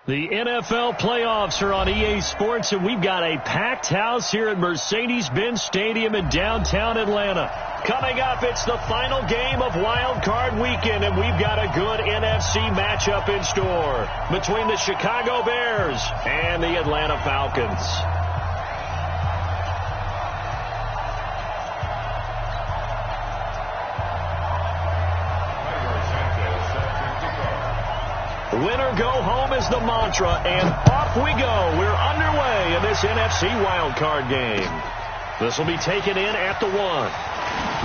The NFL playoffs are on EA Sports, and we've got a packed house here at Mercedes-Benz Stadium in downtown Atlanta. Coming up, it's the final game of Wildcard Weekend, and we've got a good NFC matchup in store between the Chicago Bears and the Atlanta Falcons. Winner go home is the mantra, and off we go. We're underway in this NFC wildcard game. This will be taken in at the 1.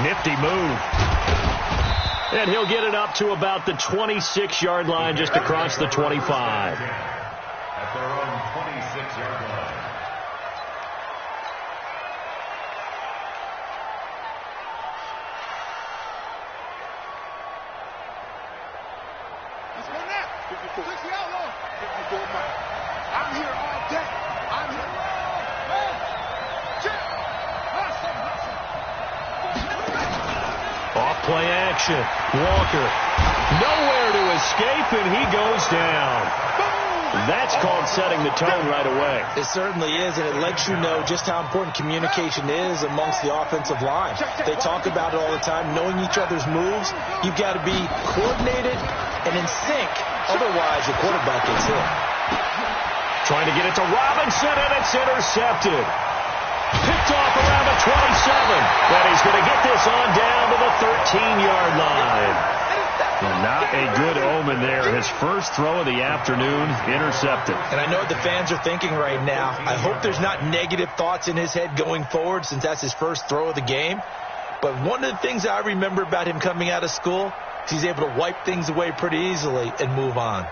Nifty move. And he'll get it up to about the 26-yard line, just across the 25. At their own 26-yard line. I'm here all day. I'm here. Off play action. Walker. Nowhere to escape, and he goes down. That's called setting the tone right away. It certainly is, and it lets you know just how important communication is amongst the offensive line. They talk about it all the time, knowing each other's moves. You've got to be coordinated and in sync. Otherwise, your quarterback gets hit. Trying to get it to Robinson, and it's intercepted. Picked off around the 27. But he's going to get this on down to the 13-yard line. Not a good omen there. His first throw of the afternoon, intercepted. And I know what the fans are thinking right now. I hope there's not negative thoughts in his head going forward since that's his first throw of the game. But one of the things I remember about him coming out of school is he's able to wipe things away pretty easily and move on.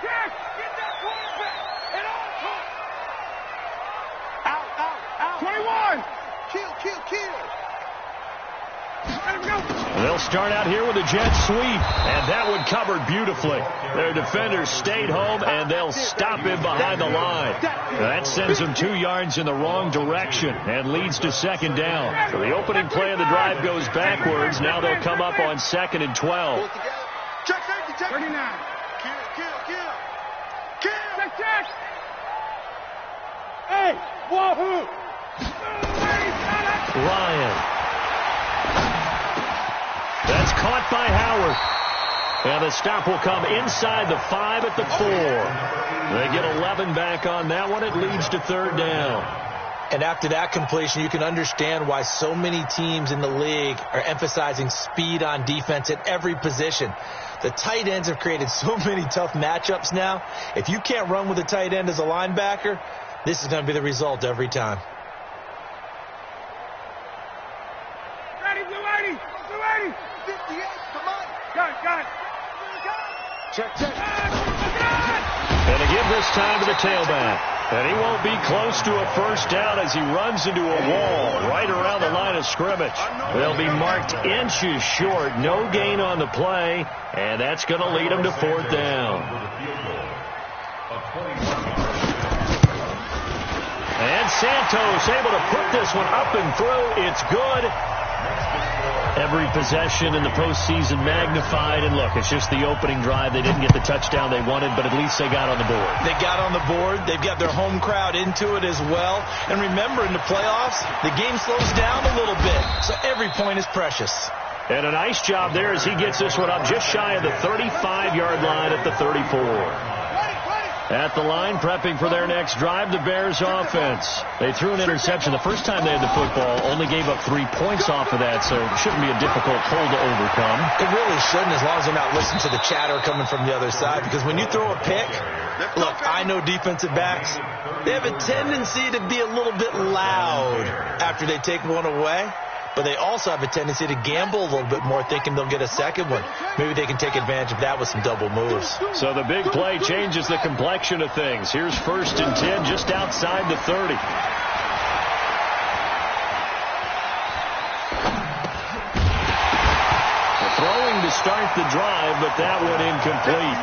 Check. Get that quarterback. And out. 21. Kill. Let him go. They'll start out here with a jet sweep, and that one covered beautifully. Their defenders stayed home, and they'll stop him behind the line. That sends them 2 yards in the wrong direction and leads to second down. So the opening play of the drive goes backwards. Now they'll come up on 2nd and 12. Check. 39. Kill. Check. Hey, wahoo. Ryan. That's caught by Howard. And the stop will come inside the 5 at the 4. They get 11 back on that one. It leads to third down. And after that completion, you can understand why so many teams in the league are emphasizing speed on defense at every position. The tight ends have created so many tough matchups now. If you can't run with a tight end as a linebacker, this is going to be the result every time. Ready, Blue 80. 58, come on. Got it. Check. And again this time to the tailback. And he won't be close to a first down as he runs into a wall right around the line of scrimmage. They'll be marked inches short. No gain on the play, and that's going to lead him to fourth down. And Santos able to put this one up and through. It's good. Every possession in the postseason magnified. And look, it's just the opening drive. They didn't get the touchdown they wanted, but at least they got on the board. They got on the board. They've got their home crowd into it as well. And remember, in the playoffs, the game slows down a little bit. So every point is precious. And a nice job there as he gets this one up just shy of the 35-yard line at the 34. At the line, prepping for their next drive, the Bears offense. They threw an interception the first time they had the football, only gave up 3 points off of that, so it shouldn't be a difficult hole to overcome. It really shouldn't, as long as they're not listening to the chatter coming from the other side, because when you throw a pick, look, I know defensive backs, they have a tendency to be a little bit loud after they take one away. But they also have a tendency to gamble a little bit more, thinking they'll get a second one. Maybe they can take advantage of that with some double moves. So the big play changes the complexion of things. Here's 1st and 10 just outside the 30. Throwing to start the drive, but that one incomplete.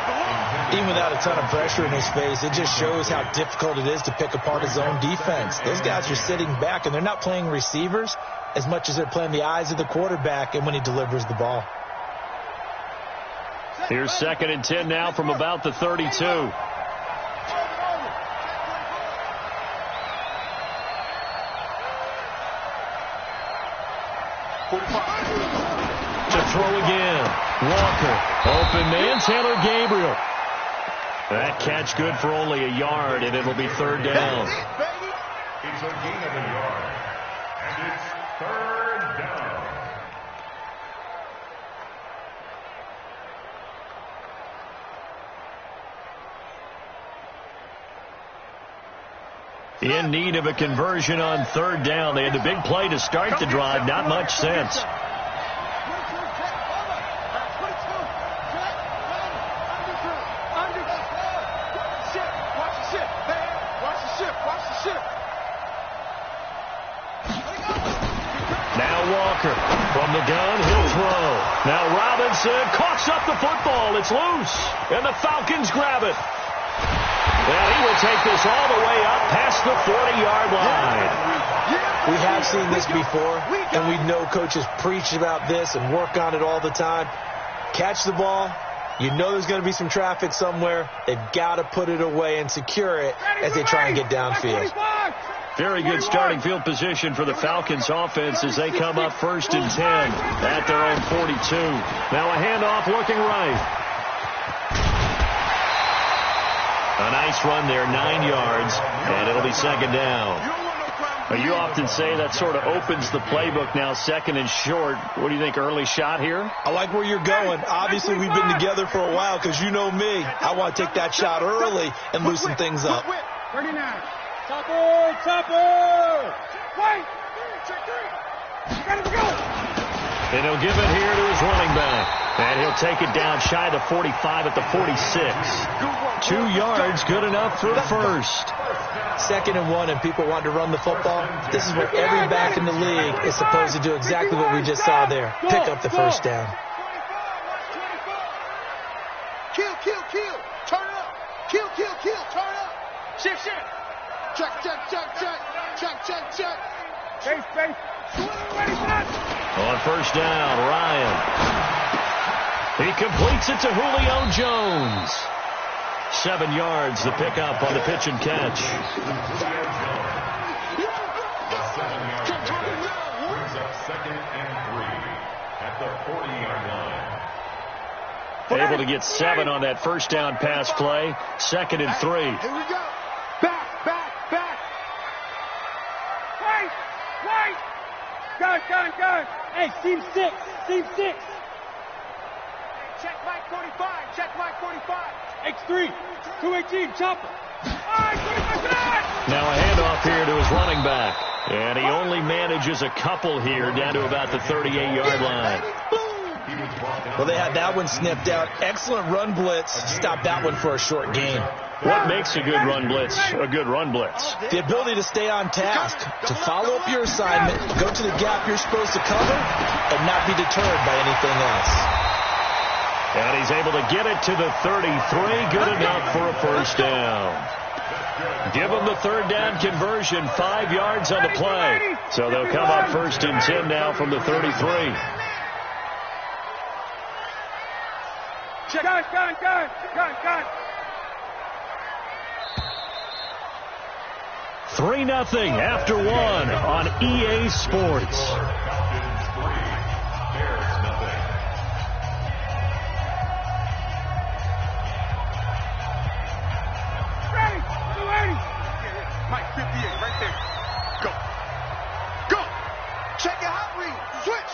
Even without a ton of pressure in his face, it just shows how difficult it is to pick apart his own defense. Those guys are sitting back, and they're not playing receivers as much as they're playing the eyes of the quarterback and when he delivers the ball. Here's 2nd and 10 now from about the 32. To throw again. Walker. Open man. Taylor Gabriel. That catch good for only a yard, and it'll be 3rd down. It's a gain of a yard. And it's 3rd down. In need of a conversion on 3rd down. They had the big play to start the drive. Not much sense. Now Walker from the gun. He'll throw. Now Robinson coughs up the football. It's loose. And the Falcons grab it. And he will take this all the way up past the 40-yard line. We have seen this before, and we know coaches preach about this and work on it all the time. Catch the ball. You know there's going to be some traffic somewhere. They've got to put it away and secure it as they try and get downfield. Very good starting field position for the Falcons offense as they come up 1st and 10 at their own 42. Now a handoff looking right. A nice run there, 9 yards, and it'll be 2nd down. You often say that sort of opens the playbook now, 2nd and short. What do you think, early shot here? I like where you're going. Obviously, we've been together for a while because you know me. I want to take that shot early and loosen things up. 39. Chopper! Wait! Check 3. Ready to go! And he'll give it here to his running back. And he'll take it down shy of the 45 at the 46. 2 yards, good enough for a first. 2nd and 1, and people want to run the football. This is where every back in the league is supposed to do exactly what we just saw there. Pick up the first down. Kill. Turn up. Kill. Turn up. Shift. Check. Space. On 1st down, Ryan. He completes it to Julio Jones. 7 yards, the pickup on the pitch and catch. The 7-yard catch brings up 2nd and 3 at the 40-yard line. Able to get 7 on that 1st down pass play. 2nd and 3. Here we go. Back. Wait. Gun. Hey, team 6. Check Mike 45. X3. 218. Chopper. Now a handoff here to his running back. And he only manages a couple here down to about the 38-yard line. Well, they had that one snipped out. Excellent run blitz. Stop that one for a short gain. What makes a good run blitz a good run blitz? The ability to stay on task, to follow up your assignment, go to the gap you're supposed to cover, and not be deterred by anything else. And he's able to get it to the 33. Good enough for a first down. Give them the 3rd down conversion. 5 yards on the play. So they'll come up 1st and 10 now from the 33. Gun. 3-0 after 1 on EA Sports. Ready. 280. Mike 58 right there. Go. Check your hot read. Switch.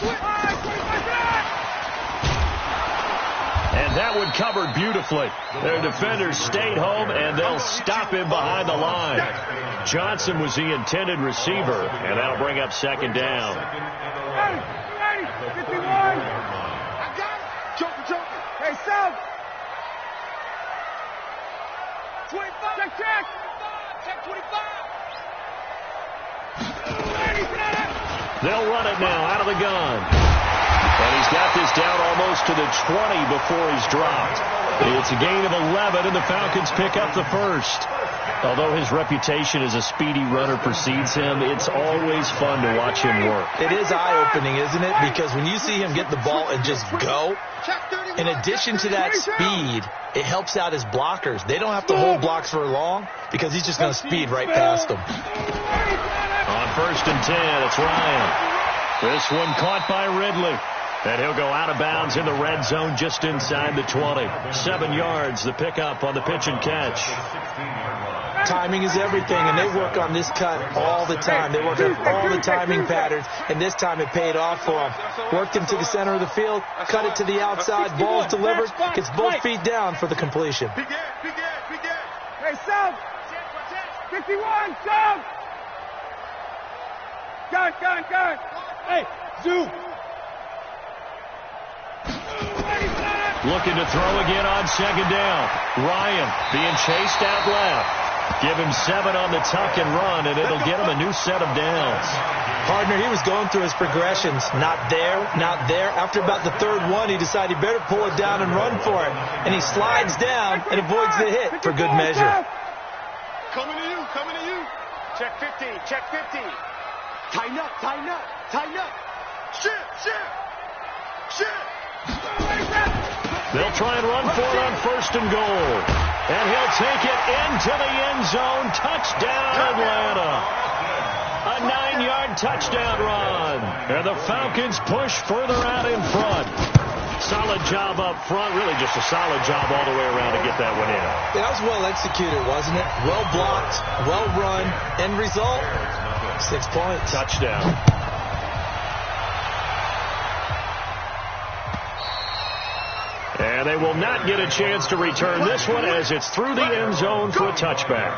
And that one covered beautifully. Their defenders stayed home, and they'll stop him behind the line. Johnson was the intended receiver, and that'll bring up 2nd down. Ready. 51. I got it. Joker. Hey, South. 25. Check. Check 25. They'll run it now out of the gun. And he's got brought this down almost to the 20 before he's dropped. It's a gain of 11, and the Falcons pick up the first. Although his reputation as a speedy runner precedes him, it's always fun to watch him work. It is eye-opening, isn't it? Because when you see him get the ball and just go, in addition to that speed, it helps out his blockers. They don't have to hold blocks for long because he's just going to speed right past them. On 1st and 10, it's Ryan. This one caught by Ridley. And he'll go out of bounds in the red zone just inside the 20. 7 yards, the pickup on the pitch and catch. Timing is everything, and they work on this cut all the time. They work on all the timing patterns, and this time it paid off for him. Worked him to the center of the field, cut it to the outside, ball's delivered, gets both feet down for the completion. Hey, Sub! 51, Sub! Gun! Hey, zoom! Looking to throw again on 2nd down. Ryan being chased out left. Give him 7 on the tuck and run, and it'll get him a new set of downs. Partner, he was going through his progressions. Not there, not there. After about the 3rd one, he decided he better pull it down and run for it. And he slides down and avoids the hit for good measure. Coming to you. Check 50. Tighten up. Shit. They'll try and run for it on 1st and goal. And he'll take it into the end zone. Touchdown, Atlanta. A 9-yard touchdown run. And the Falcons push further out in front. Solid job up front. Really just a solid job all the way around to get that one in. That was well executed, wasn't it? Well blocked, well run. End result, 6 points. Touchdown. And they will not get a chance to return this one as it's through the end zone for a touchback.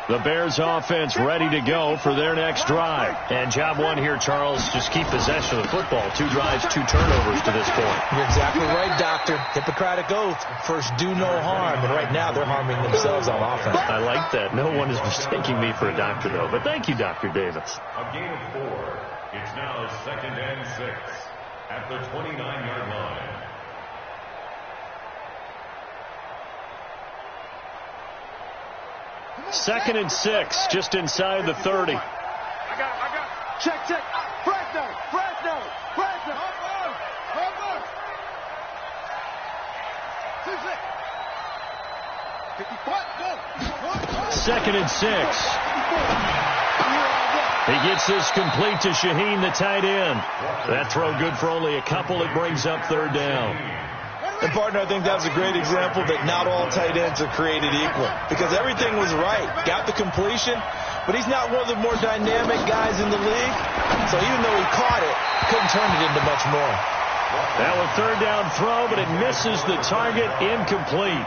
The Bears offense ready to go for their next drive. And job one here, Charles, just keep possession of the football. 2 drives, 2 turnovers to this point. You're exactly right, Doctor. Hippocratic oath. First, do no harm. And right now, they're harming themselves on offense. I like that. No one is mistaking me for a doctor, though. But thank you, Dr. Davis. A gain of 4. It's now 2nd and 6 at the 29-yard line. Second and 6, just inside the 30. I got. Check. Fresno. Second and 6. He gets this complete to Shaheen, the tight end. That throw good for only a couple. It brings up 3rd down. And, partner, I think that was a great example that not all tight ends are created equal. Because everything was right. Got the completion, but he's not one of the more dynamic guys in the league. So even though he caught it, couldn't turn it into much more. That was 3rd down throw, but it misses the target, incomplete.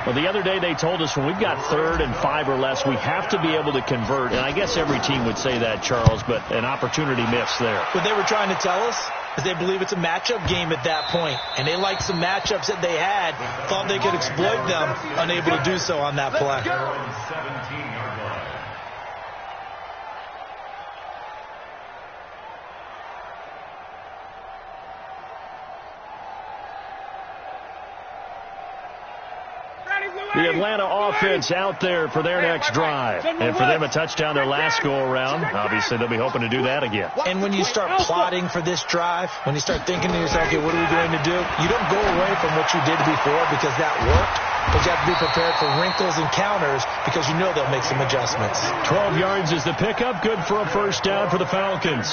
Well, the other day they told us when we've got 3rd and 5 or less, we have to be able to convert. And I guess every team would say that, Charles, but an opportunity missed there. What they were trying to tell us is they believe it's a matchup game at that point. And they liked some matchups that they had, thought they could exploit them, unable to do so on that play. 17-yard line. The Atlanta offense out there for their next drive. And for them, a touchdown their last go-around. Obviously, they'll be hoping to do that again. And when you start plotting for this drive, when you start thinking to yourself, okay, what are we going to do? You don't go away from what you did before because that worked. But you have to be prepared for wrinkles and counters because you know they'll make some adjustments. 12 yards is the pickup. Good for a 1st down for the Falcons.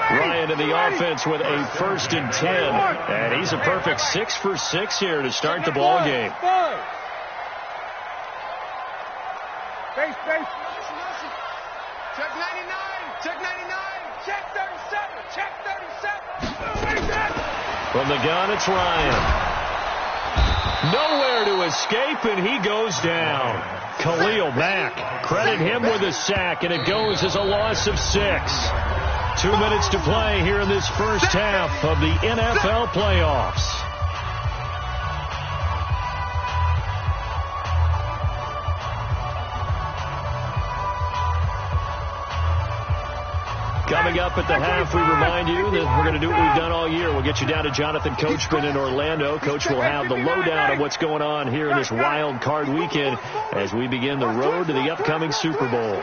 Ryan in the offense with a 1st and 10. And he's a perfect 6 for 6 here to start the ball game. Base. Check 99. Check 37. From the gun, it's Ryan. Nowhere to escape, and he goes down. Khalil back. Credit him with a sack, and it goes as a loss of 6. 2 minutes to play here in this first half of the NFL playoffs. Coming up at the half, we remind you that we're going to do what we've done all year. We'll get you down to Jonathan Coachman in Orlando. Coach will have the lowdown of what's going on here in this wild card weekend as we begin the road to the upcoming Super Bowl.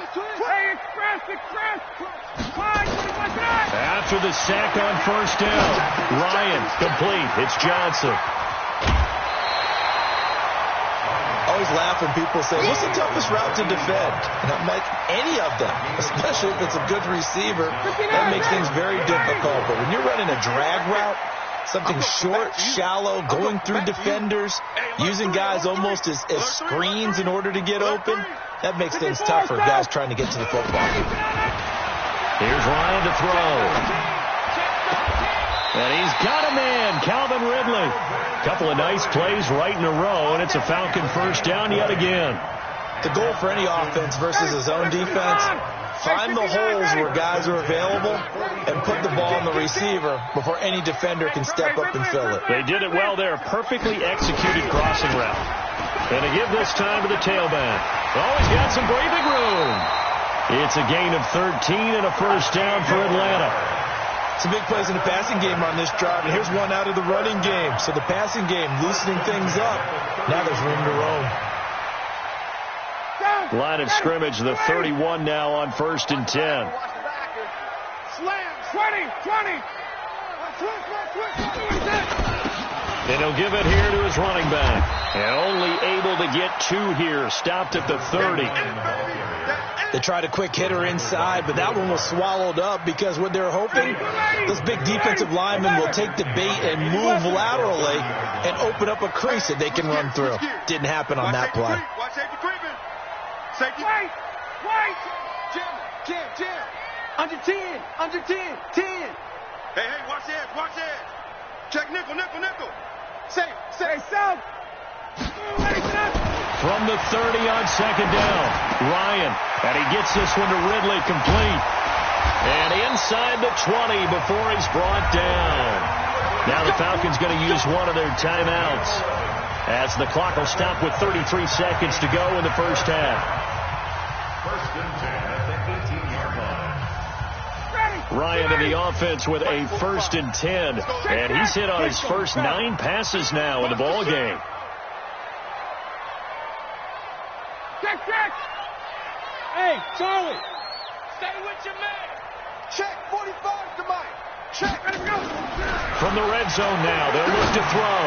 After the sack on first down, Ryan complete. It's Johnson. Always laugh when people say, what's the toughest route to defend? And I'm like, any of them, especially if it's a good receiver. That makes things very difficult. But when you're running a drag route, something short, shallow, going through defenders, using guys almost as screens in order to get open, that makes things tough for guys trying to get to the football. Here's Ryan to throw. And he's got a man, Calvin Ridley. Couple of nice plays right in a row, and it's a Falcon first down yet again. The goal for any offense versus his own defense, find the holes where guys are available and put the ball in the receiver before any defender can step up and fill it. They did it well there. Perfectly executed crossing route. And they give this time to the tailback. Oh, he's got some breathing room. It's a gain of 13 and a first down for Atlanta. Some big plays in the passing game on this drive, and here's one out of the running game. So the passing game loosening things up. Now there's room to roam. Line of scrimmage, the 31 now on 1st and 10. Slam, 20. And he'll give it here to his running back. And only able to get 2 here. Stopped at the 30. They tried a quick hitter inside, but that one was swallowed up because what they're hoping, those big defensive linemen will take the bait and move laterally and open up a crease that they can run through. Didn't happen on that play. Watch safety creeping. Safety. Wait. Jim. Under 10. 10. Hey, watch this. Check nickel. Safe, south. From the 30 on 2nd down, Ryan, and he gets this one to Ridley complete. And inside the 20 before he's brought down. Now the Falcons going to use one of their timeouts as the clock will stop with 33 seconds to go in the first half. 1st and 10 at the 18-yard line. Ryan in the offense with a 1st and 10, and he's hit on his first 9 passes now in the ball game. Check. Hey, Charlie. Stay with your man. Check, 45 to Mike. Check, let's go. From the red zone now, they'll look to throw.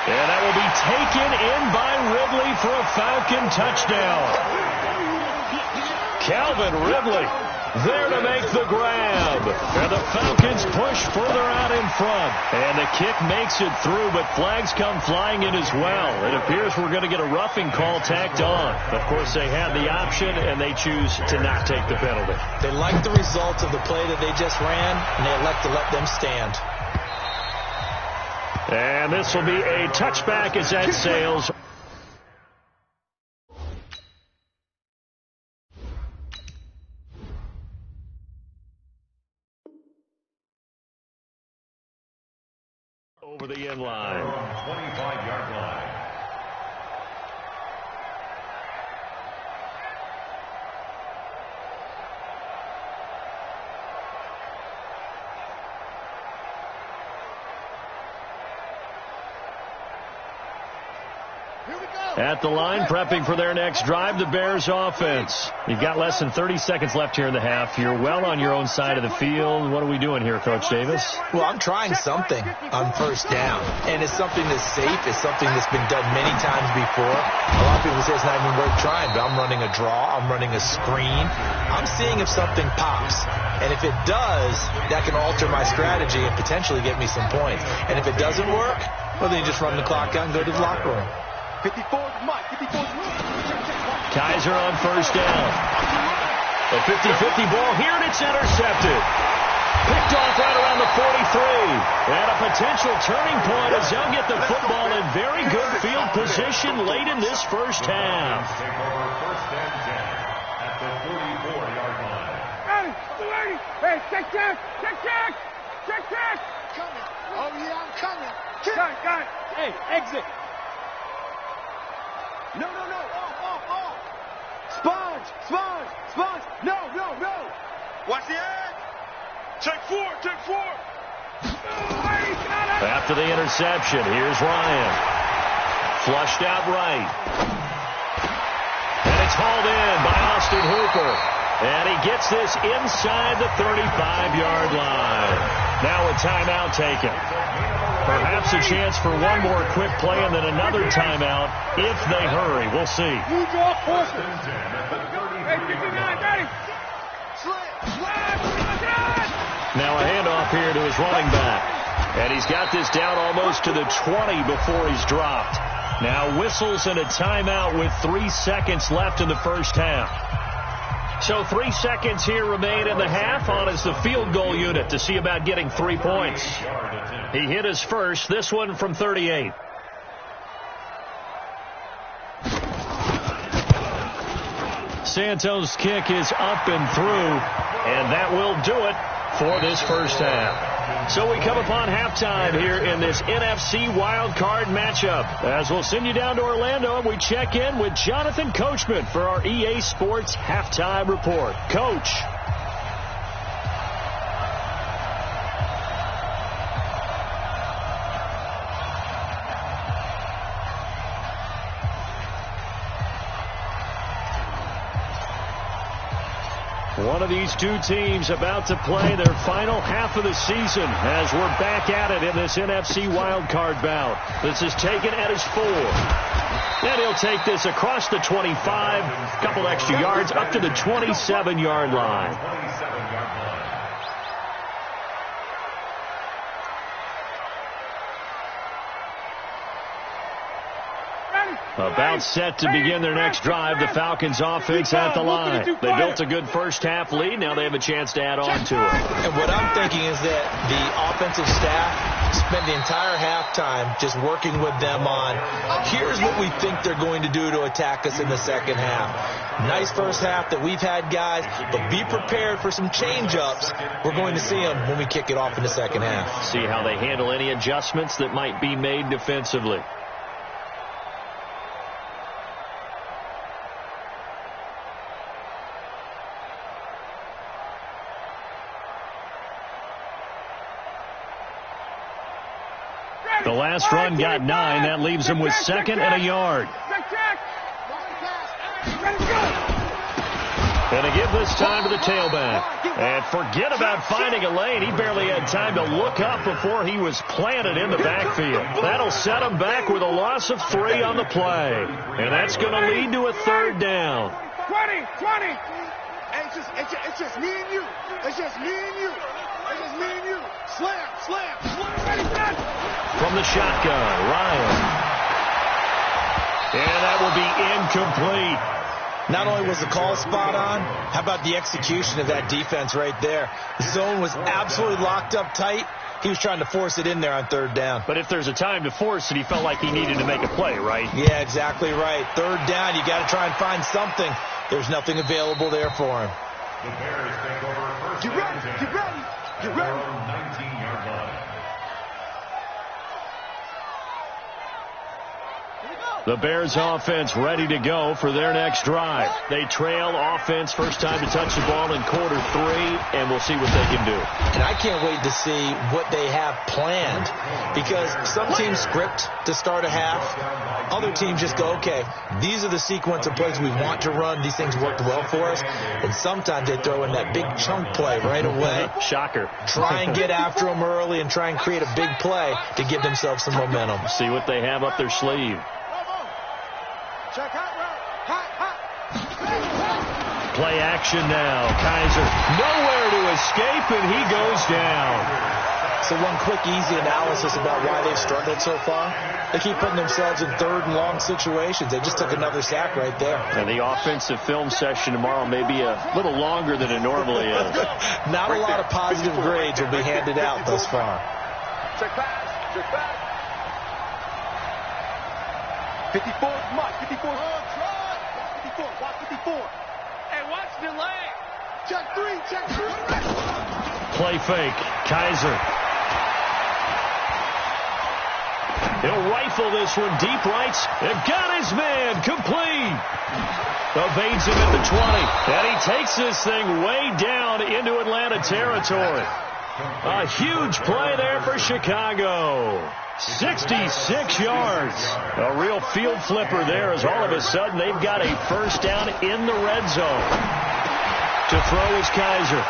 And that will be taken in by Ridley for a Falcon touchdown. Calvin Ridley there to make the grab. And the Falcons push further out in front. And the kick makes it through, but flags come flying in as well. It appears we're going to get a roughing call tacked on. Of course, they had the option, and they choose to not take the penalty. They like the results of the play that they just ran, and they elect to let them stand. And this will be a touchback as that sails. Over the end line. 25-yard line. At the line, prepping for their next drive, the Bears offense. You've got less than 30 seconds left here in the half. You're well on your own side of the field. What are we doing here, Coach Davis? Well, I'm trying something on 1st down, and it's something that's safe. It's something that's been done many times before. A lot of people say it's not even worth trying, but I'm running a draw. I'm running a screen. I'm seeing if something pops, and if it does, that can alter my strategy and potentially get me some points. And if it doesn't work, well, then you just run the clock out and go to the locker room. 54's Mike. Kaiser on 1st down. A 50-50 ball here, and it's intercepted. Picked off right around the 43. And a potential turning point as they'll get the football in very good field position late in this first half. Take over 1st and 10 at the 34-yard line. Hey, check. Coming. Oh, yeah, I'm coming. Got it. Hey, exit. No. Off. Sponge. No. Watch the edge. Check four. After the interception, here's Ryan. Flushed out right. And it's hauled in by Austin Hooper. And he gets this inside the 35-yard line. Now a timeout taken. Perhaps a chance for one more quick play and then another timeout if they hurry. We'll see. Now a handoff here to his running back. And he's got this down almost to the 20 before he's dropped. Now whistles and a timeout with 3 seconds left in the first half. So 3 seconds here remain in the half. On is the field goal unit to see about getting 3 points. He hit his first, this one from 38. Santos' kick is up and through, and that will do it for this first half. So we come upon halftime here in this NFC Wildcard matchup. As we'll send you down to Orlando, and we check in with Jonathan Coachman for our EA Sports Halftime Report. Coach. One of these two teams about to play their final half of the season as we're back at it in this NFC wildcard bout. This is taken at his 4. And he'll take this across the 25, a couple extra yards up to the 27-yard line. About set to begin their next drive, the Falcons offense at the line. They built a good first half lead. Now they have a chance to add on to it. And what I'm thinking is that the offensive staff spent the entire halftime just working with them on, here's what we think they're going to do to attack us in the second half. Nice first half that we've had, guys, but be prepared for some change-ups. We're going to see them when we kick it off in the second half. See how they handle any adjustments that might be made defensively. The last run got 9. That leaves him with 2nd and a yard. And to give this time to the tailback. And forget about finding a lane. He barely had time to look up before he was planted in the backfield. That'll set him back with a loss of 3 on the play. And that's going to lead to a 3rd down. 20. It's just me and you. It's just me and you. It's just me and you. Slam. From the shotgun, Ryan. And that will be incomplete. Not only was the call spot on, how about the execution of that defense right there? The zone was absolutely locked up tight. He was trying to force it in there on 3rd down. But if there's a time to force it, he felt like he needed to make a play, right? Yeah, exactly right. 3rd down, you got to try and find something. There's nothing available there for him. The Bears take over first. Get ready. 19-yard line. The Bears offense ready to go for their next drive. They trail offense, first time to touch the ball in quarter 3, and we'll see what they can do. And I can't wait to see what they have planned, because some teams script to start a half. Other teams just go, okay, these are the sequence of plays we want to run. These things worked well for us. And sometimes they throw in that big chunk play right away. Shocker. Try and get after them early and try and create a big play to give themselves some momentum. See what they have up their sleeve. Check hot. Play action now. Kaiser nowhere to escape, and he goes down. So one quick, easy analysis about why they've struggled so far. They keep putting themselves in 3rd and long situations. They just took another sack right there. And the offensive film session tomorrow may be a little longer than it normally is. Not a lot of positive grades will be handed out thus far. Check back. 54, come on, 54. Watch 54. Hey, watch the lane. Check 3. Play fake. Kaiser. He'll rifle this one deep right. They've got his man complete. Evades him at the 20. And he takes this thing way down into Atlanta territory. A huge play there for Chicago. 66 yards. A real field flipper there as all of a sudden they've got a first down in the red zone. To throw is Kaiser.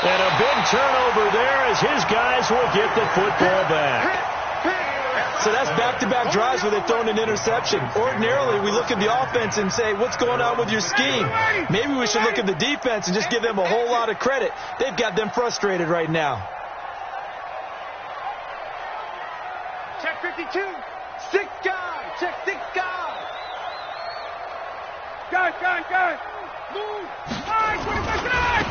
And a big turnover there as his guys will get the football back. So that's back-to-back drives where they've thrown an interception. Ordinarily, we look at the offense and say, what's going on with your scheme? Maybe we should look at the defense and just give them a whole lot of credit. They've got them frustrated right now. Check 52. 6 guys. Check 6 guys. Guys. Move. 25 guys.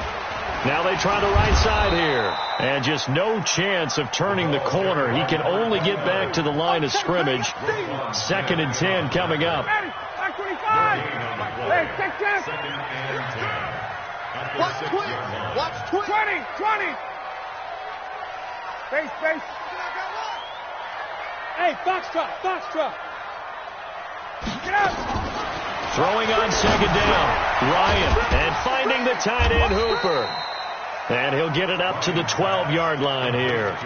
Now they try the right side here. And just no chance of turning the corner. He can only get back to the line of scrimmage. 2nd and 10 coming up. 25. Hey, check. Watch 20. Base. Hey, Foxtrot. Get up. Throwing on 2nd down. Ryan. And finding the tight end Hooper. And he'll get it up to the 12-yard line here.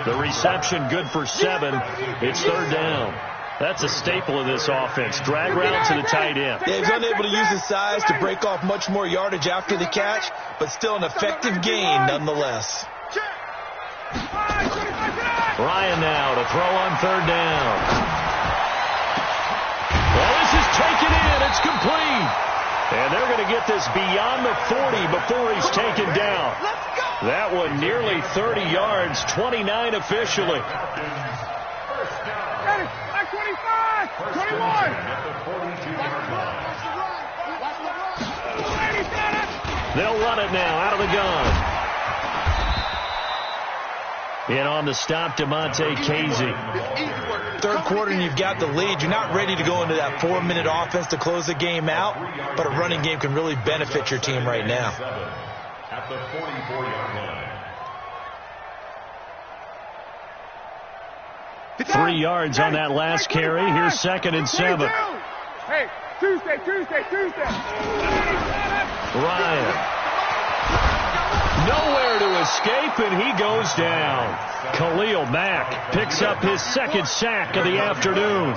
The reception good for 7. It's 3rd down. That's a staple of this offense. Drag route to the tight end. Yeah, he's unable to use his size to break off much more yardage after the catch, but still an effective gain nonetheless. Ryan now to throw on 3rd down. Well, this is taken in. It's complete. And they're going to get this beyond the 40 before he's taken down. That one nearly 30 yards, 29 officially. 25, 21. They'll run it now out of the gun. And on the stop, DeMonte Casey. 3rd quarter and you've got the lead. You're not ready to go into that 4-minute offense to close the game out, but a running game can really benefit your team right now. At the 44-yard line. 3 yards on that last carry. Here's 2nd and 7. Hey, Tuesday. Ryan. Nowhere to escape, and he goes down. Khalil Mack picks up his 2nd sack of the afternoon.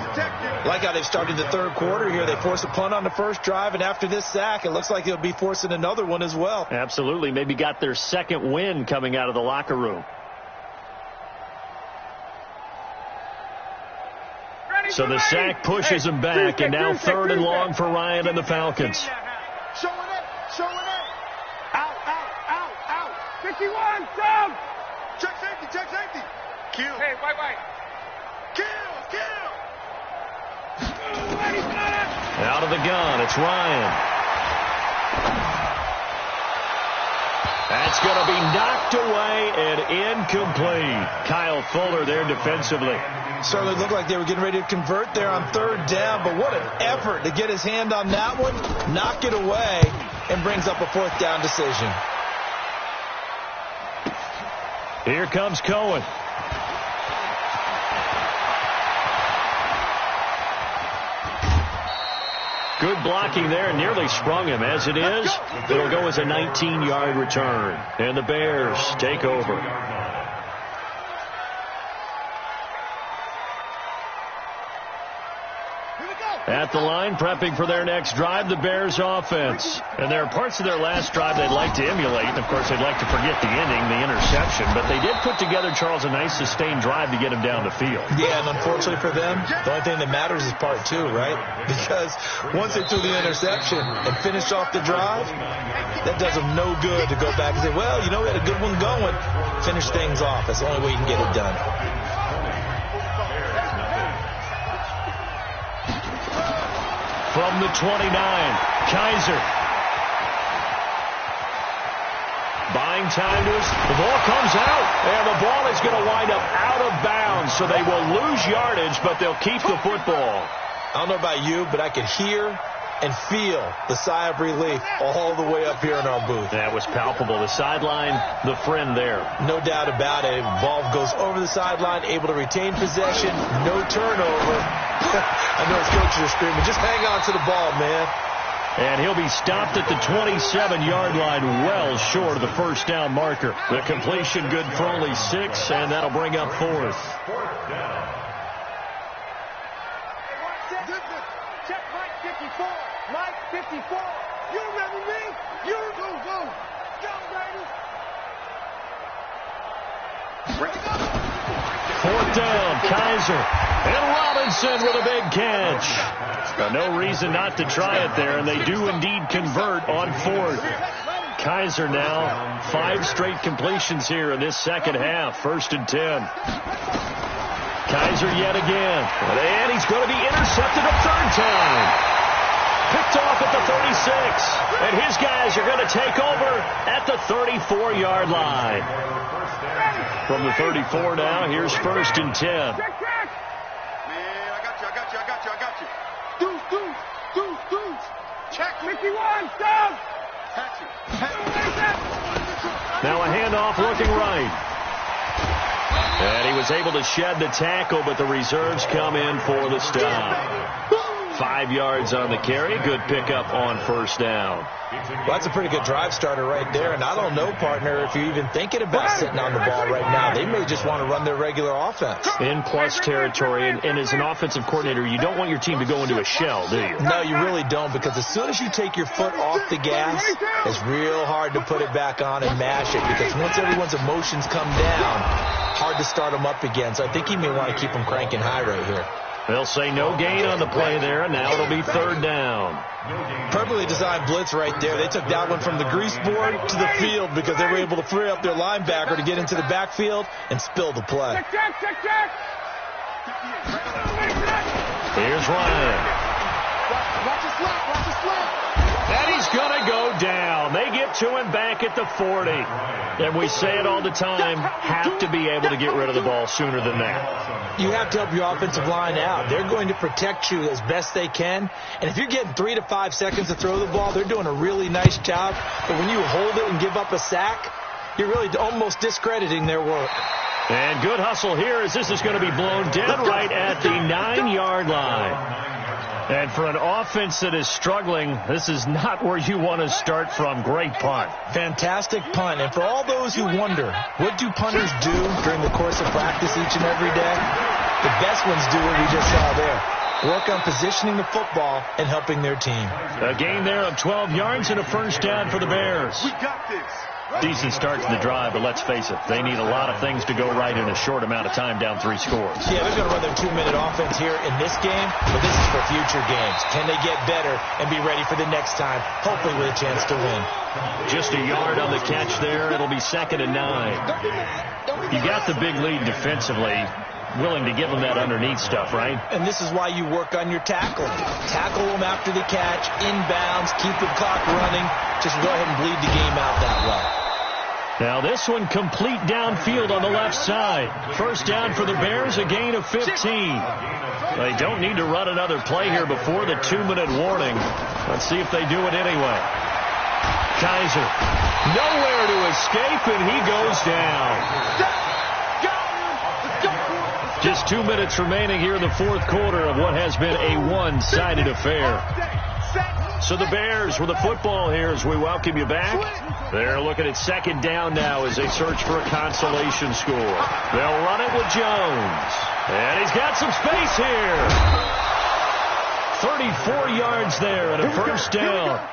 Like how they've started the 3rd quarter here. They force a punt on the first drive, and after this sack, it looks like they'll be forcing another one as well. Absolutely. Maybe got their 2nd win coming out of the locker room. So the sack pushes him back, and now 3rd and long for Ryan and the Falcons. Showing it. Out. 51, down. Check safety. Kill. Hey, white. Kill. Out of the gun, it's Ryan. That's going to be knocked away and incomplete. Kyle Fuller there defensively. Certainly looked like they were getting ready to convert there on 3rd down, but what an effort to get his hand on that one, knock it away, and brings up a 4th down decision. Here comes Cohen. Good blocking there, nearly sprung him. As it is, it'll go as a 19-yard return. And the Bears take over. At the line, prepping for their next drive, the Bears offense. And there are parts of their last drive they'd like to emulate. And, of course, they'd like to forget the ending, the interception. But they did put together, Charles, a nice sustained drive to get him down the field. Yeah, and unfortunately for them, the only thing that matters is part 2, right? Because once they threw the interception and finished off the drive, that does them no good to go back and say, well, you know, we had a good one going. Finish things off. That's the only way you can get it done. From the 29, Kaiser. Buying time to us. The ball comes out, and the ball is going to wind up out of bounds, so they will lose yardage, but they'll keep the football. I don't know about you, but I could hear and feel the sigh of relief all the way up here in our booth. That was palpable. The sideline, the friend there. No doubt about it. Ball goes over the sideline, able to retain possession, no turnover. I know his coaches are screaming, just hang on to the ball, man. And he'll be stopped at the 27-yard line, well short of the first down marker. The completion good for only 6, and that'll bring up 4th. Check Mike 54. Mike 54. You remember me? You go, go. Go, Raiders. 4th down, Kaiser. And Robinson with a big catch. No reason not to try it there, and they do indeed convert on 4th. Kaiser now 5 straight completions here in this second half. 1st and 10. Kaiser yet again. And he's going to be intercepted a 3rd time. Picked off at the 36. And his guys are going to take over at the 34-yard line. From the 34 now, here's 1st and 10. Man, I got you. Deuce. Check. 51, down. Now a handoff looking right. And he was able to shed the tackle, but the reserves come in for the stop. 5 yards on the carry. Good pickup on 1st down. Well, that's a pretty good drive starter right there. And I don't know, partner, if you're even thinking about sitting on the ball right now. They may just want to run their regular offense. In plus territory. And as an offensive coordinator, you don't want your team to go into a shell, do you? No, you really don't, because as soon as you take your foot off the gas, it's real hard to put it back on and mash it, because once everyone's emotions come down, hard to start them up again. So I think you may want to keep them cranking high right here. They'll say no gain on the play there, and now it'll be 3rd down. Perfectly designed blitz right there. They took that one from the grease board to the field because they were able to free up their linebacker to get into the backfield and spill the play. Check. Here's Ryan. Watch his slap. And he's going to go down. They get to him back at the 40. And we say it all the time, have to be able to get rid of the ball sooner than that. You have to help your offensive line out. They're going to protect you as best they can. And if you're getting 3 to 5 seconds to throw the ball, they're doing a really nice job. But when you hold it and give up a sack, you're really almost discrediting their work. And good hustle here as this is going to be blown down right at the 9-yard line. And for an offense that is struggling, this is not where you want to start from. Great punt. Fantastic punt. And for all those who wonder, what do punters do during the course of practice each and every day? The best ones do what we just saw there. Work on positioning the football and helping their team. A gain there of 12 yards and a 1st down for the Bears. We got this. Decent start to the drive, but let's face it, they need a lot of things to go right in a short amount of time, down 3 scores. Yeah, they're going to run their 2-minute offense here in this game, but this is for future games. Can they get better and be ready for the next time, hopefully with a chance to win? Just a yard on the catch there. It'll be 2nd and 9. You got the big lead defensively. Willing to give them that underneath stuff, right? And this is why you work on your tackling. Tackle them after the catch, inbounds, keep the clock running. Just go ahead and bleed the game out that way. Now this one complete downfield on the left side. 1st down for the Bears, a gain of 15. They don't need to run another play here before the 2-minute warning. Let's see if they do it anyway. Kaiser, nowhere to escape, and he goes down. Just 2 minutes remaining here in the 4th quarter of what has been a one-sided affair. So the Bears with the football here as we welcome you back. They're looking at 2nd down now as they search for a consolation score. They'll run it with Jones. And he's got some space here. 34 yards there and a 1st down.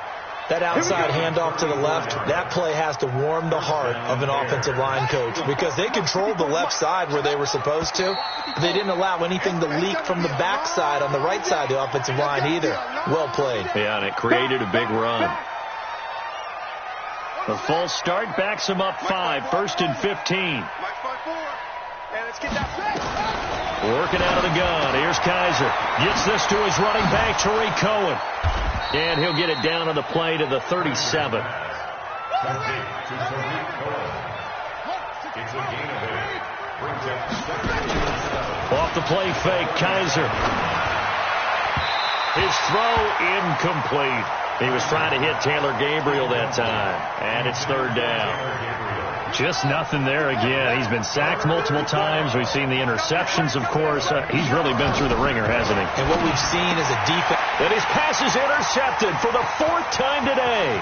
That outside handoff to the left, that play has to warm the heart of an offensive line coach because they controlled the left side where they were supposed to. They didn't allow anything to leak from the backside on the right side of the offensive line either. Well played. Yeah, and it created a big run. The false start backs him up 5, 1st and 15. Working out of the gun. Here's Kaiser. Gets this to his running back, Tariq Cohen. And he'll get it down on the play to the 37. Off the play fake, Kaiser. His throw incomplete. He was trying to hit Taylor Gabriel that time. And it's 3rd down. Just nothing there again. He's been sacked multiple times. We've seen the interceptions, of course. He's really been through the ringer, hasn't he? And what we've seen is a defense. And his pass is intercepted for the 4th time today.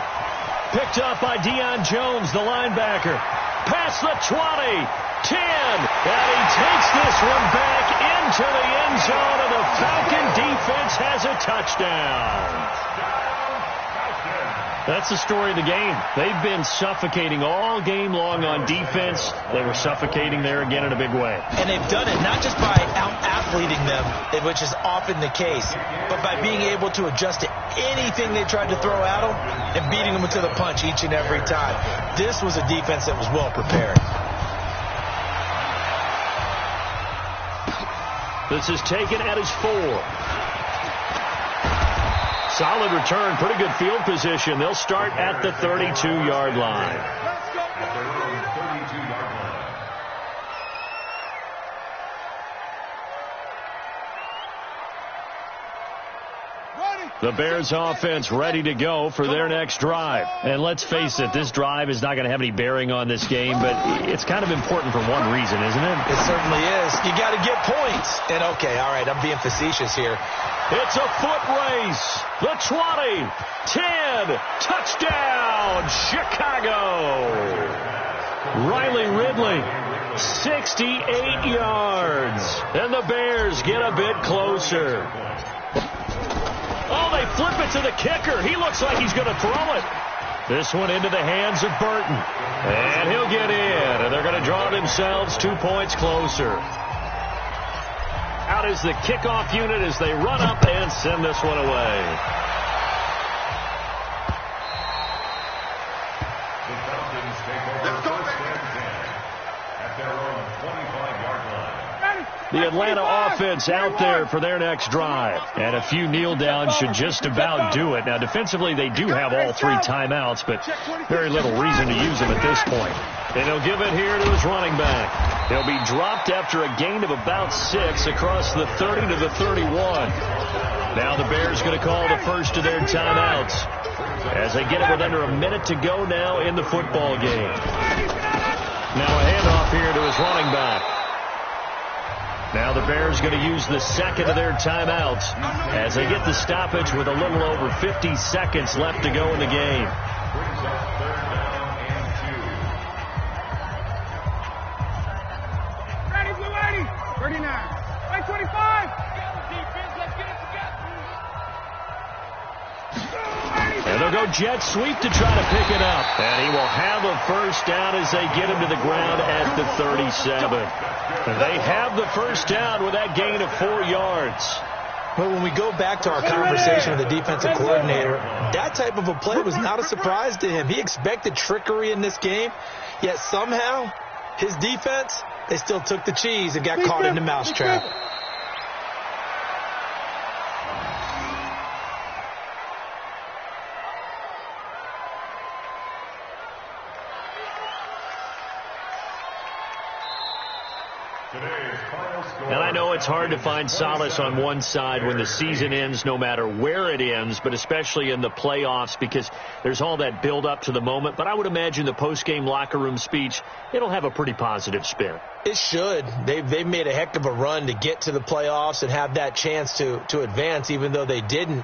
Picked up by Deion Jones, the linebacker. Past the 20, 10, and he takes this one back into the end zone, and the Falcon defense has a touchdown. That's the story of the game. They've been suffocating all game long on defense. They were suffocating there again in a big way. And they've done it not just by out-athleting them, which is often the case, but by being able to adjust to anything they tried to throw at them and beating them to the punch each and every time. This was a defense that was well prepared. This is taken at his 4. Solid return, pretty good field position. They'll start at the 32-yard line. At their own 32-yard line. The Bears offense ready to go for their next drive. And let's face it, this drive is not going to have any bearing on this game, but it's kind of important for one reason, isn't it? It certainly is. You got to get points. And okay, all right, I'm being facetious here. It's a foot race. The 20, 10, touchdown, Chicago. Riley Ridley, 68 yards. And the Bears get a bit closer. Oh, they flip it to the kicker. He looks like he's going to throw it. This one into the hands of Burton. And he'll get in. And they're going to draw themselves 2 points closer. Out is the kickoff unit as they run up and send this one away. The Falcons take over first and 10 at their own 25-yard line. The Atlanta offense out there for their next drive. And a few kneel downs should just about do it. Now, defensively, they do have all 3 timeouts, but very little reason to use them at this point. And he'll give it here to his running back. He'll be dropped after a gain of about 6 across the 30 to the 31. Now the Bears going to call the first of their timeouts as they get it with under a minute to go now in the football game. Now a handoff here to his running back. Now the Bears going to use the second of their timeouts as they get the stoppage with a little over 50 seconds left to go in the game. Brings up 3rd down and 2. 39. 25. And they'll go jet sweep to try to pick it up. And he will have a first down as they get him to the ground at the 37. And they have the first down with that gain of 4 yards. But when we go back to our conversation with the defensive coordinator, that type of a play was not a surprise to him. He expected trickery in this game, yet somehow his defense, they still took the cheese and got caught in the mousetrap. And I know it's hard to find solace on one side when the season ends, no matter where it ends, but especially in the playoffs because there's all that build up to the moment. But I would imagine the post-game locker room speech, it'll have a pretty positive spin. It should. They've made a heck of a run to get to the playoffs and have that chance to advance, even though they didn't.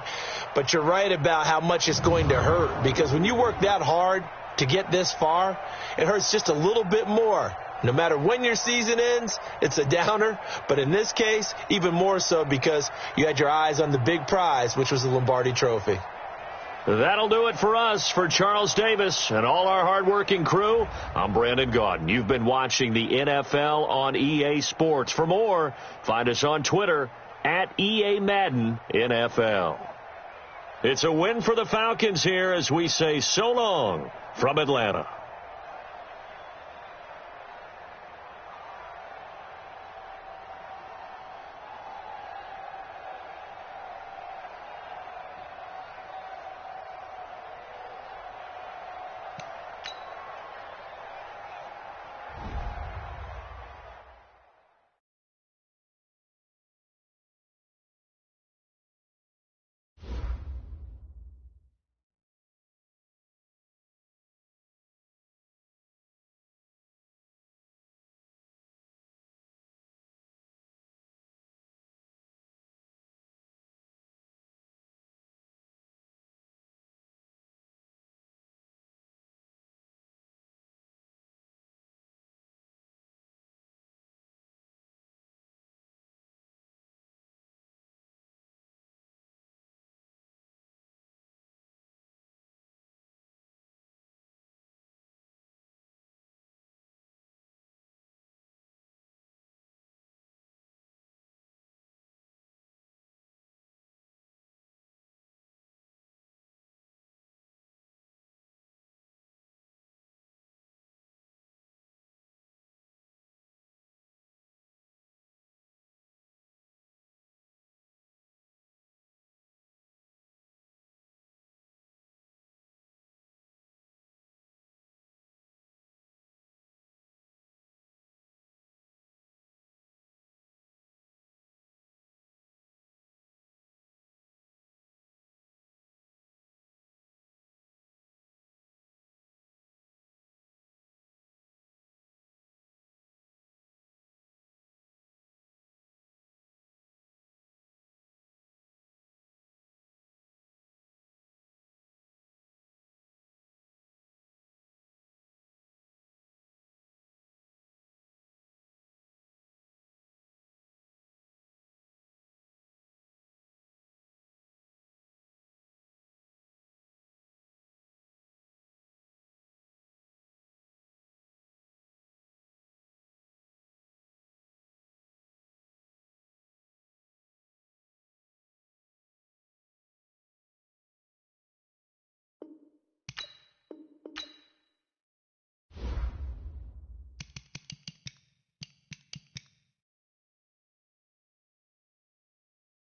But you're right about how much it's going to hurt because when you work that hard to get this far, it hurts just a little bit more. No matter when your season ends, it's a downer. But in this case, even more so because you had your eyes on the big prize, which was the Lombardi Trophy. That'll do it for us. For Charles Davis and all our hardworking crew, I'm Brandon Gaudin. You've been watching the NFL on EA Sports. For more, find us on Twitter at EA Madden NFL. It's a win for the Falcons here as we say so long from Atlanta.